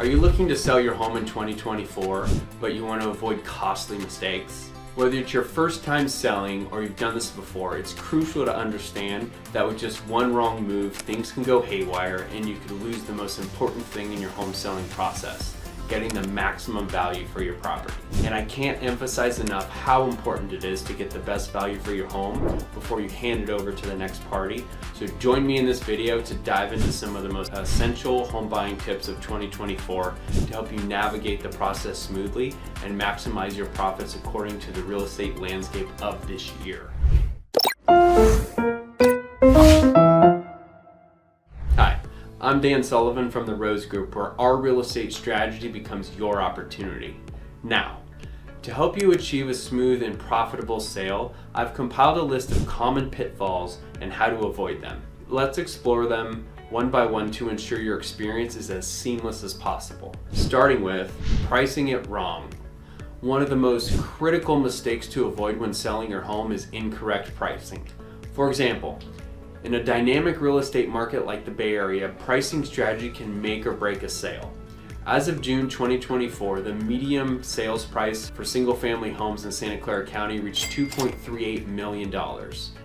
Are you looking to sell your home in 2024, but you want to avoid costly mistakes? Whether it's your first time selling or you've done this before, it's crucial to understand that with just one wrong move, things can go haywire and you could lose the most important thing in your home selling process: getting the maximum value for your property. And I can't emphasize enough how important it is to get the best value for your home before you hand it over to the next party. So join me in this video to dive into some of the most essential home buying tips of 2024 to help you navigate the process smoothly and maximize your profits according to the real estate landscape of this year. I'm Dan Sullivan from the Rose Group, where our real estate strategy becomes your opportunity. Now, to help you achieve a smooth and profitable sale, I've compiled a list of common pitfalls and how to avoid them. Let's explore them one by one to ensure your experience is as seamless as possible. Starting with pricing it wrong. One of the most critical mistakes to avoid when selling your home is incorrect pricing. For example, in a dynamic real estate market like the Bay Area, pricing strategy can make or break a sale. As of June 2024, the median sales price for single-family homes in Santa Clara County reached $2.38 million.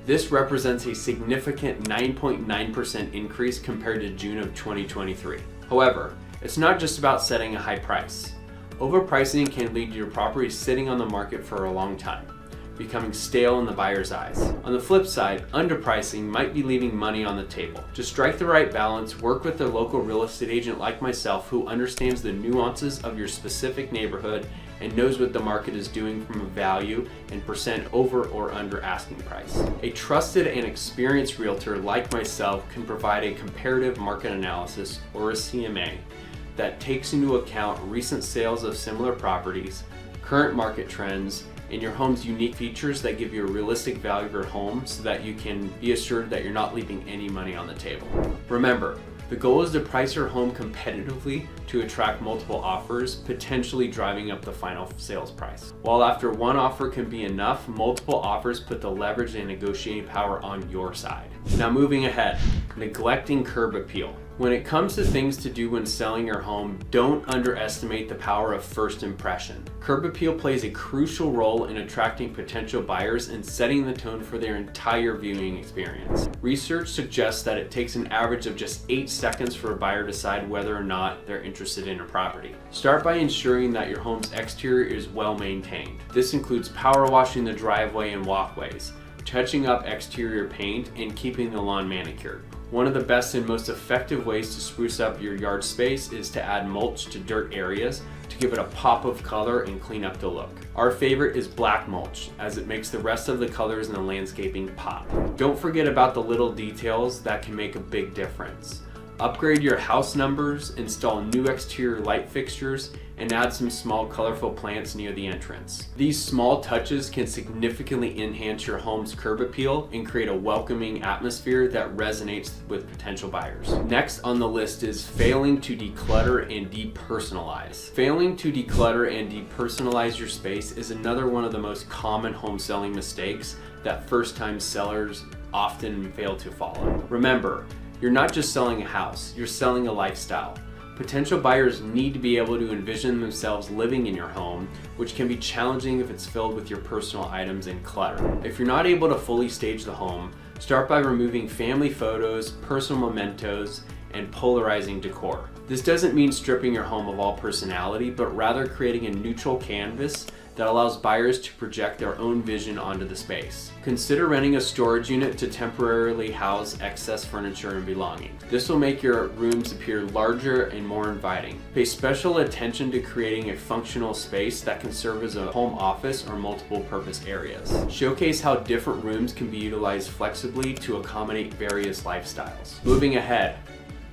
This represents a significant 9.9% increase compared to June of 2023. However, it's not just about setting a high price. Overpricing can lead to your property sitting on the market for a long time, becoming stale in the buyer's eyes. On the flip side, underpricing might be leaving money on the table. To strike the right balance, work with a local real estate agent like myself who understands the nuances of your specific neighborhood and knows what the market is doing from a value and percent over or under asking price. A trusted and experienced realtor like myself can provide a comparative market analysis, or a CMA, that takes into account recent sales of similar properties, current market trends, and your home's unique features that give you a realistic value of your home so that you can be assured that you're not leaving any money on the table. Remember, the goal is to price your home competitively to attract multiple offers, potentially driving up the final sales price. While after one offer can be enough, multiple offers put the leverage and negotiating power on your side. Now moving ahead, neglecting curb appeal. When it comes to things to do when selling your home, don't underestimate the power of first impression. Curb appeal plays a crucial role in attracting potential buyers and setting the tone for their entire viewing experience. Research suggests that it takes an average of just 8 seconds for a buyer to decide whether or not they're interested in a property. Start by ensuring that your home's exterior is well maintained. This includes power washing the driveway and walkways, touching up exterior paint, and keeping the lawn manicured. One of the best and most effective ways to spruce up your yard space is to add mulch to dirt areas to give it a pop of color and clean up the look. Our favorite is black mulch, as it makes the rest of the colors in the landscaping pop. Don't forget about the little details that can make a big difference. Upgrade your house numbers, install new exterior light fixtures, and add some small colorful plants near the entrance. These small touches can significantly enhance your home's curb appeal and create a welcoming atmosphere that resonates with potential buyers. Next on the list is failing to declutter and depersonalize. Failing to declutter and depersonalize your space is another one of the most common home selling mistakes that first-time sellers often fail to follow. Remember, you're not just selling a house, you're selling a lifestyle. Potential buyers need to be able to envision themselves living in your home, which can be challenging if it's filled with your personal items and clutter. If you're not able to fully stage the home, start by removing family photos, personal mementos, and polarizing decor. This doesn't mean stripping your home of all personality, but rather creating a neutral canvas that allows buyers to project their own vision onto the space. Consider renting a storage unit to temporarily house excess furniture and belongings. This will make your rooms appear larger and more inviting. Pay special attention to creating a functional space that can serve as a home office or multiple purpose areas. Showcase how different rooms can be utilized flexibly to accommodate various lifestyles. Moving ahead,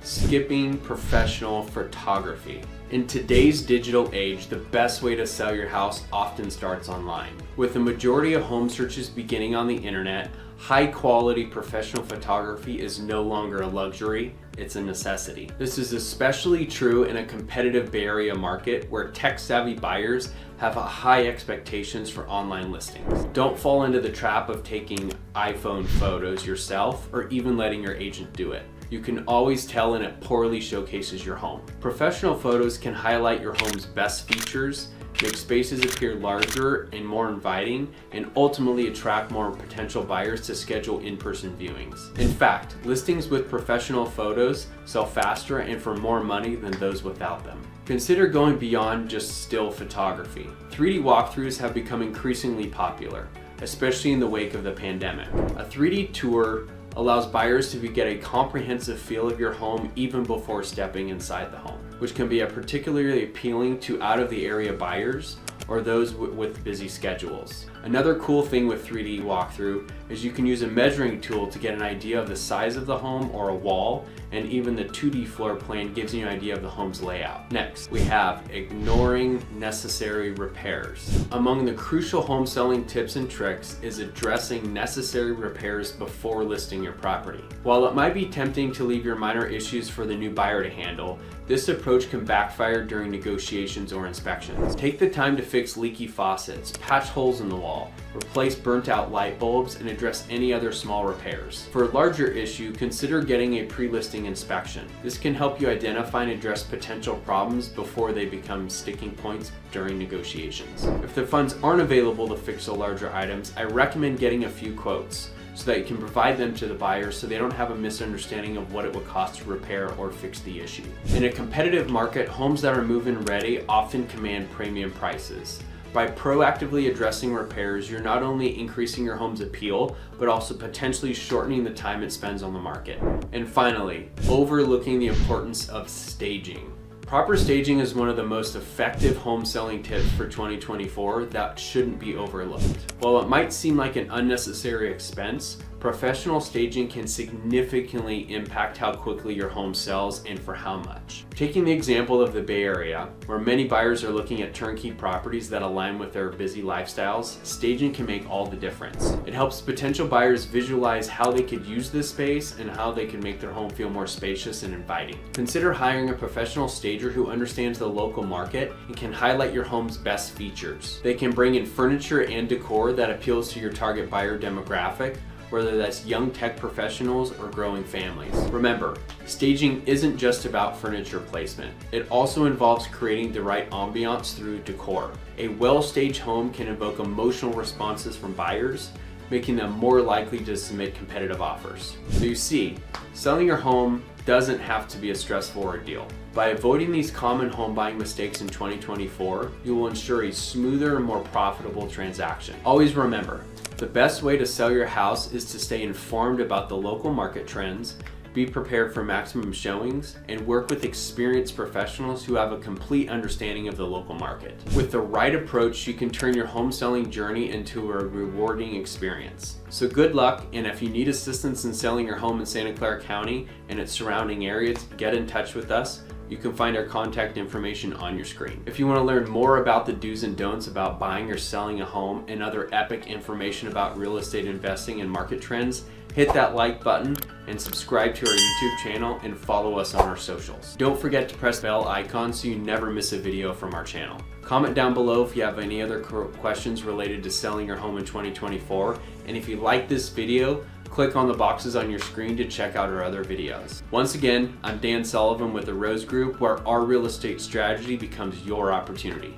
skipping professional photography. In today's digital age, the best way to sell your house often starts online. With the majority of home searches beginning on the internet, high quality professional photography is no longer a luxury, it's a necessity. This is especially true in a competitive Bay Area market where tech-savvy buyers have high expectations for online listings. Don't fall into the trap of taking iPhone photos yourself or even letting your agent do it. you can always tell and it poorly showcases your home. Professional photos can highlight your home's best features, make spaces appear larger and more inviting, and ultimately attract more potential buyers to schedule in-person viewings. In fact, listings with professional photos sell faster and for more money than those without them. Consider going beyond just still photography. 3D walkthroughs have become increasingly popular, especially in the wake of the pandemic. A 3D tour allows buyers to get a comprehensive feel of your home even before stepping inside the home, which can be particularly appealing to out-of-the-area buyers or those with busy schedules. Another cool thing with 3D walkthrough is you can use a measuring tool to get an idea of the size of the home or a wall, and even the 2D floor plan gives you an idea of the home's layout. Next, we have ignoring necessary repairs. Among the crucial home selling tips and tricks is addressing necessary repairs before listing your property. While it might be tempting to leave your minor issues for the new buyer to handle, this approach can backfire during negotiations or inspections. Take the time to fix leaky faucets, patch holes in the wall, replace burnt out light bulbs, and address any other small repairs. For a larger issue, consider getting a pre-listing inspection. This can help you identify and address potential problems before they become sticking points during negotiations. If the funds aren't available to fix the larger items, I recommend getting a few quotes so that you can provide them to the buyer so they don't have a misunderstanding of what it would cost to repair or fix the issue. In a competitive market, homes that are move-in ready often command premium prices. By proactively addressing repairs, you're not only increasing your home's appeal, but also potentially shortening the time it spends on the market. And finally, overlooking the importance of staging. Proper staging is one of the most effective home selling tips for 2024 that shouldn't be overlooked. While it might seem like an unnecessary expense, professional staging can significantly impact how quickly your home sells and for how much. Taking the example of the Bay Area, where many buyers are looking at turnkey properties that align with their busy lifestyles, staging can make all the difference. It helps potential buyers visualize how they could use this space and how they can make their home feel more spacious and inviting. Consider hiring a professional stager who understands the local market and can highlight your home's best features. They can bring in furniture and decor that appeals to your target buyer demographic, whether that's young tech professionals or growing families. Remember, staging isn't just about furniture placement. It also involves creating the right ambiance through decor. A well-staged home can evoke emotional responses from buyers, making them more likely to submit competitive offers. So you see, selling your home doesn't have to be a stressful ordeal. By avoiding these common home buying mistakes in 2024, you will ensure a smoother and more profitable transaction. Always remember, the best way to sell your house is to stay informed about the local market trends, be prepared for maximum showings, and work with experienced professionals who have a complete understanding of the local market. With the right approach, you can turn your home selling journey into a rewarding experience. So good luck, and if you need assistance in selling your home in Santa Clara County and its surrounding areas, get in touch with us. You can find our contact information on your screen. If you want to learn more about the do's and don'ts about buying or selling a home and other epic information about real estate investing and market trends, hit that like button and subscribe to our YouTube channel and follow us on our socials. Don't forget to press the bell icon so you never miss a video from our channel. Comment down below if you have any other questions related to selling your home in 2024. And if you like this video, click on the boxes on your screen to check out our other videos. Once again, I'm Dan Sullivan with the Rose Group, where our real estate strategy becomes your opportunity.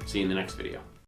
See you in the next video.